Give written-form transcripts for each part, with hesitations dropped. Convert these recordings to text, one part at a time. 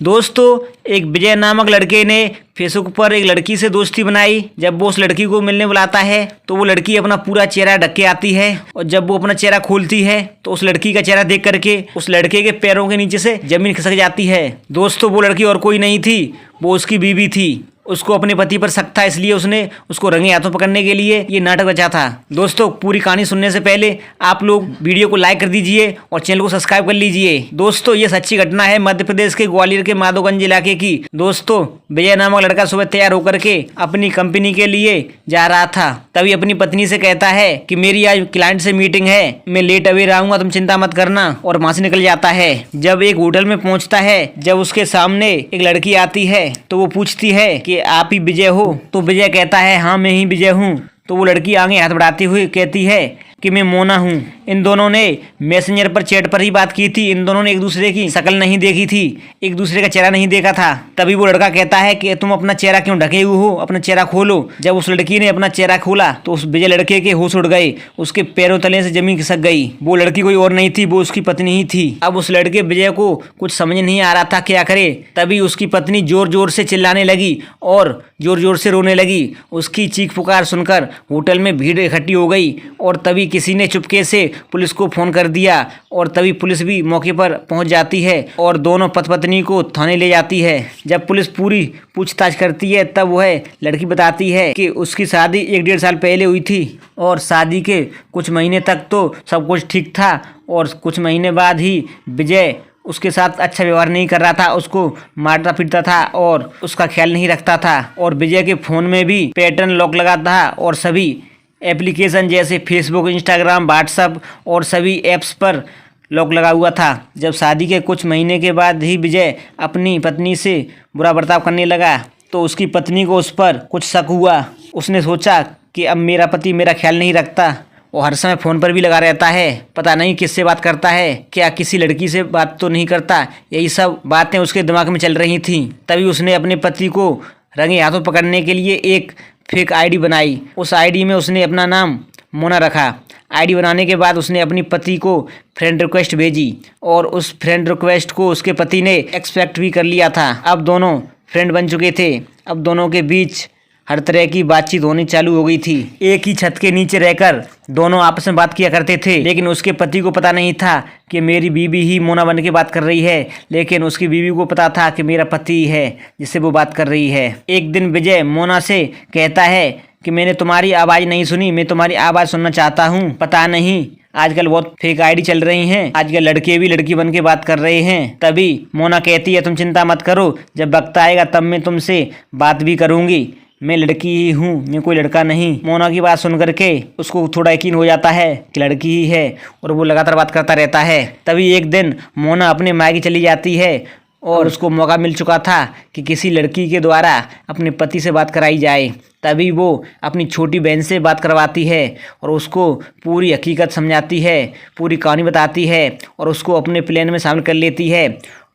दोस्तों, एक विजय नामक लड़के ने फेसबुक पर एक लड़की से दोस्ती बनाई। जब वो उस लड़की को मिलने बुलाता है तो वो लड़की अपना पूरा चेहरा ढक के आती है और जब वो अपना चेहरा खोलती है तो उस लड़की का चेहरा देख करके उस लड़के के पैरों के नीचे से जमीन खिसक जाती है। दोस्तों, वो लड़की और कोई नहीं थी, वो उसकी बीवी थी। उसको अपने पति पर शक था, इसलिए उसने उसको रंगे हाथों पकड़ने के लिए ये नाटक रचा था। दोस्तों, पूरी कहानी सुनने से पहले आप लोग वीडियो को लाइक कर दीजिए और चैनल को सब्सक्राइब कर लीजिए। दोस्तों, ये सच्ची घटना है मध्य प्रदेश के ग्वालियर के माधोगंज इलाके की। दोस्तों, विजय नामक लड़का सुबह तैयार होकर के अपनी कंपनी के लिए जा रहा था। तभी अपनी पत्नी से कहता है कि मेरी आज क्लाइंट से मीटिंग है, मैं लेट अवेयर आऊंगा, तुम चिंता मत करना, और वहां से निकल जाता है। जब एक होटल में पहुंचता है, जब उसके सामने एक लड़की आती है तो वो पूछती है कि आप ही विजय हो? तो विजय कहता है हाँ, मैं ही विजय हूँ। तो वो लड़की आगे हाथ बढ़ाती हुई कहती है कि मैं मोना हूँ। इन दोनों ने मैसेंजर पर चैट पर ही बात की थी। इन दोनों ने एक दूसरे की शक्ल नहीं देखी थी, एक दूसरे का चेहरा नहीं देखा था। तभी वो लड़का कहता है कि तुम अपना चेहरा क्यों ढके हुए हो, अपना चेहरा खोलो। जब उस लड़की ने अपना चेहरा खोला तो उस विजय लड़के के होश उड़ गए, उसके पैरों तले से जमीन खिसक गई। वो लड़की कोई और नहीं थी, वो उसकी पत्नी ही थी। अब उस लड़के विजय को कुछ समझ नहीं आ रहा था क्या करे। तभी उसकी पत्नी जोर जोर से चिल्लाने लगी और जोर जोर से रोने लगी। उसकी चीख पुकार सुनकर होटल में भीड़ इकट्ठी हो गई और तभी किसी ने चुपके से पुलिस को फोन कर दिया और तभी पुलिस भी मौके पर पहुंच जाती है और दोनों पति पत्नी को थाने ले जाती है। जब पुलिस पूरी पूछताछ करती है तब वह लड़की बताती है कि उसकी शादी 1-1.5 साल पहले हुई थी और शादी के कुछ महीने तक तो सब कुछ ठीक था और कुछ महीने बाद ही विजय उसके साथ अच्छा व्यवहार नहीं कर रहा था, उसको मारता पीटता था और उसका ख्याल नहीं रखता था। और विजय के फ़ोन में भी पैटर्न लॉक लगा था और सभी एप्लीकेशन जैसे फेसबुक, इंस्टाग्राम, व्हाट्सएप और सभी ऐप्स पर लॉक लगा हुआ था। जब शादी के कुछ महीने के बाद ही विजय अपनी पत्नी से बुरा बर्ताव करने लगा तो उसकी पत्नी को उस पर कुछ शक हुआ। उसने सोचा कि अब मेरा पति मेरा ख्याल नहीं रखता, वो हर समय फ़ोन पर भी लगा रहता है, पता नहीं किससे बात करता है, क्या किसी लड़की से बात तो नहीं करता। यही सब बातें उसके दिमाग में चल रही थीं। तभी उसने अपने पति को रंगे हाथों पकड़ने के लिए एक फेक आईडी बनाई। उस आईडी में उसने अपना नाम मोना रखा। आईडी बनाने के बाद उसने अपनी पति को फ्रेंड रिक्वेस्ट भेजी और उस फ्रेंड रिक्वेस्ट को उसके पति ने एक्सेप्ट भी कर लिया था। अब दोनों फ्रेंड बन चुके थे। अब दोनों के बीच हर तरह की बातचीत होनी चालू हो गई थी। एक ही छत के नीचे रहकर दोनों आपस में बात किया करते थे, लेकिन उसके पति को पता नहीं था कि मेरी बीवी ही मोना बन के बात कर रही है, लेकिन उसकी बीवी को पता था कि मेरा पति है जिससे वो बात कर रही है। एक दिन विजय मोना से कहता है कि मैंने तुम्हारी आवाज़ नहीं सुनी, मैं तुम्हारी आवाज़ सुनना चाहता हूँ। पता नहीं आजकल बहुत फेक आईडी चल रही हैं, आजकल लड़के भी लड़की बन के बात कर रहे हैं। तभी मोना कहती है तुम चिंता मत करो, जब वक्त आएगा तब मैं तुमसे बात भी करूँगी, मैं लड़की ही हूँ, मैं कोई लड़का नहीं। मोना की बात सुन करके उसको थोड़ा यकीन हो जाता है कि लड़की ही है और वो लगातार बात करता रहता है। तभी एक दिन मोना अपने मायके चली जाती है और उसको मौका मिल चुका था कि किसी लड़की के द्वारा अपने पति से बात कराई जाए। तभी वो अपनी छोटी बहन से बात करवाती है और उसको पूरी हकीकत समझाती है, पूरी कहानी बताती है और उसको अपने प्लान में शामिल कर लेती है।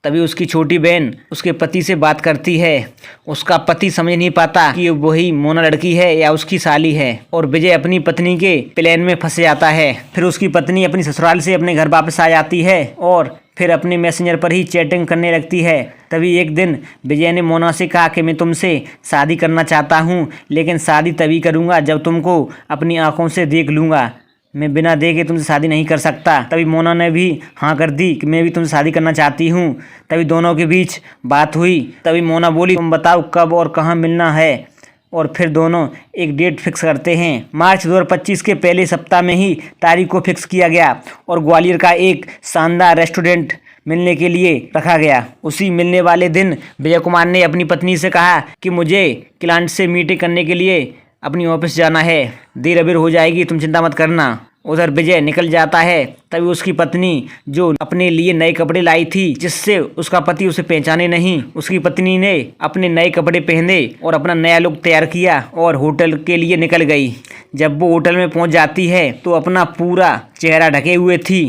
तभी उसकी छोटी बहन उसके पति से बात करती है। उसका पति समझ नहीं पाता कि वही मोना लड़की है या उसकी साली है और विजय अपनी पत्नी के प्लान में फंस जाता है। फिर उसकी पत्नी अपनी ससुराल से अपने घर वापस आ जाती है और फिर अपने मैसेंजर पर ही चैटिंग करने लगती है। तभी एक दिन विजय ने मोना से कहा कि मैं तुमसे शादी करना चाहता हूँ, लेकिन शादी तभी करूँगा जब तुमको अपनी आंखों से देख लूँगा, मैं बिना देखे तुमसे शादी नहीं कर सकता। तभी मोना ने भी हाँ कर दी कि मैं भी तुमसे शादी करना चाहती हूँ। तभी दोनों के बीच बात हुई। तभी मोना बोली तुम बताओ कब और कहाँ मिलना है, और फिर दोनों एक डेट फिक्स करते हैं। मार्च 2025 के पहले सप्ताह में ही तारीख को फिक्स किया गया और ग्वालियर का एक शानदार रेस्टोरेंट मिलने के लिए रखा गया। उसी मिलने वाले दिन विजय कुमार ने अपनी पत्नी से कहा कि मुझे क्लाइंट से मीटिंग करने के लिए अपनी ऑफिस जाना है, देर अबेर हो जाएगी, तुम चिंता मत करना। उधर विजय निकल जाता है। तभी उसकी पत्नी जो अपने लिए नए कपड़े लाई थी जिससे उसका पति उसे पहचाने नहीं, उसकी पत्नी ने अपने नए कपड़े पहने और अपना नया लुक तैयार किया और होटल के लिए निकल गई। जब वो होटल में पहुंच जाती है तो अपना पूरा चेहरा ढके हुए थी।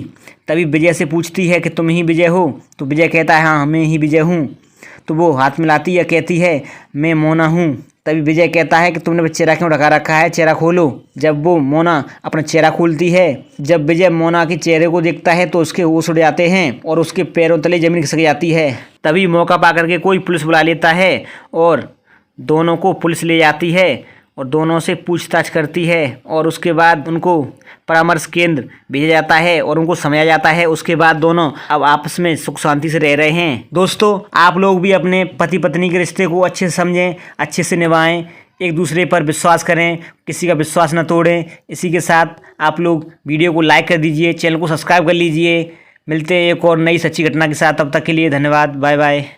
तभी विजय से पूछती है कि तुम ही विजय हो? तो विजय कहता है हाँ, मैं ही विजय हूँ। तो वो हाथ मिलाती है, कहती है मैं मोना हूँ। तभी विजय कहता है कि तुमने चेहरा क्यों ढका रखा है, चेहरा खोलो। जब वो मोना अपना चेहरा खोलती है, जब विजय मोना के चेहरे को देखता है तो उसके होश उड़ जाते हैं और उसके पैरों तले जमीन खिसक जाती है। तभी मौका पाकर के कोई पुलिस बुला लेता है और दोनों को पुलिस ले जाती है और दोनों से पूछताछ करती है और उसके बाद उनको परामर्श केंद्र भेजा जाता है और उनको समझाया जाता है। उसके बाद दोनों अब आपस में सुख शांति से रह रहे हैं। दोस्तों, आप लोग भी अपने पति पत्नी के रिश्ते को अच्छे से समझें, अच्छे से निभाएं, एक दूसरे पर विश्वास करें, किसी का विश्वास न तोड़ें। इसी के साथ आप लोग वीडियो को लाइक कर दीजिए, चैनल को सब्सक्राइब कर लीजिए। मिलते हैं एक और नई सच्ची घटना के साथ, तब तक के लिए धन्यवाद, बाय बाय।